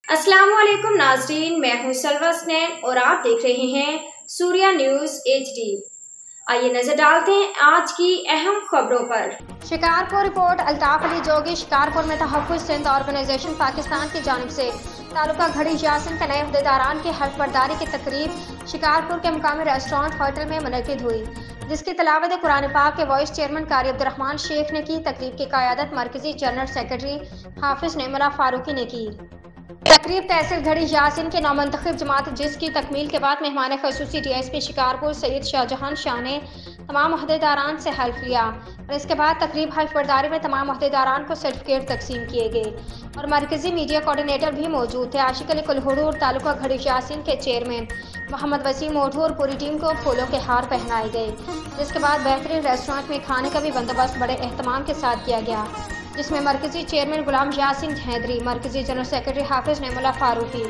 अस्सलाम वालेकुम नाज़रीन, मैं हूं सलवा स्नैन और आप देख रहे हैं सूर्या न्यूज़ HD। आइए नजर डालते हैं आज की अहम खबरों पर। शिकारपुर रिपोर्ट। अल्ताफ अली जोगी। शिकारपुर में तहफ़्फ़ुज़ सिंध ऑर्गेनाइजेशन पाकिस्तान की जानिब से तालुका घड़ी यासिन के नए अहदेदारान की हल्फ बर्दारी की तकरीब शिकारपुर के मुकामी रेस्टोरेंट होटल में मुनक़िद हुई, जिसकी तलावत कुरान पाक के वाइस चेयरमैन कारी अब्दुर्रहमान शेख ने की। तकरीब की क़यादत मरकज़ी जनरल सेक्रेटरी हाफिज़ नेमुल्लाह फारूकी ने की। तकरीब तहसील घड़ी यासिन के नौमंतखब जमात जिस की तकमील के बाद मेहमान खसूसी DSP शिकारपुर सैयद शाहजहां शाह ने तमाम अहदेदारान से हल्फ लिया और इसके बाद तकरीब हल्फ बर्दारी में तमाम अहदेदारान को सर्टिफिकेट तकसीम किए गए और मरकजी मीडिया कोऑर्डिनेटर भी मौजूद थे। आशिक अली कुल्हड़ू और तालुका घड़ी यासिन के चेयरमैन मोहम्मद वसीम ओढ़ू और पूरी टीम को फूलों के हार पहनाए गए, जिसके बाद बेहतरीन रेस्टोरेंट में खाने का भी बंदोबस्त बड़े एहतमाम के साथ किया गया, जिसमें मरकजी चेयरमैन गुलाम यासिन हैदरी, मरकजी जनरल सेक्रेटरी हाफिज़ नेमुल्लाह फारूकी,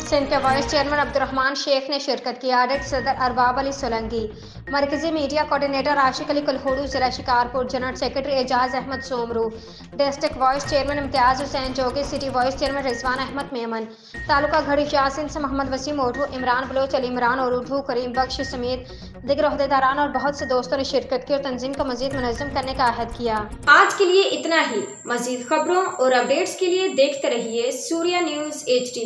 सिंध के वाइस चेयरमैन अब्दुर्रहमान शेख ने शिरकत की। ऑडिट सदर अरबाब अली सोलंगी, मरकजी मीडिया कोऑर्डिनेटर आशिक अली कुल्हड़ू, जिला Shikarpur, general secretary Ejaz Ahmed Somroo, district vice chairman Imtiaz Hussain Jogi, city vice chairman Rizwan Ahmed Memon, taluka Garhi Yasin से मोहम्मद वसीम ओढ़ू, इमरान बलोच, अली इमरान और उढ़ू, करीम बख्श समेत दिगर अहदेदारान और बहुत से दोस्तों ने शिरकत की और तंजीम को मजीद मुनज़्ज़म करने का अहद किया। आज के लिए इतना ही। मजीद खबरों और अपडेट्स के लिए देखते रहिए सूर्या न्यूज़ HD।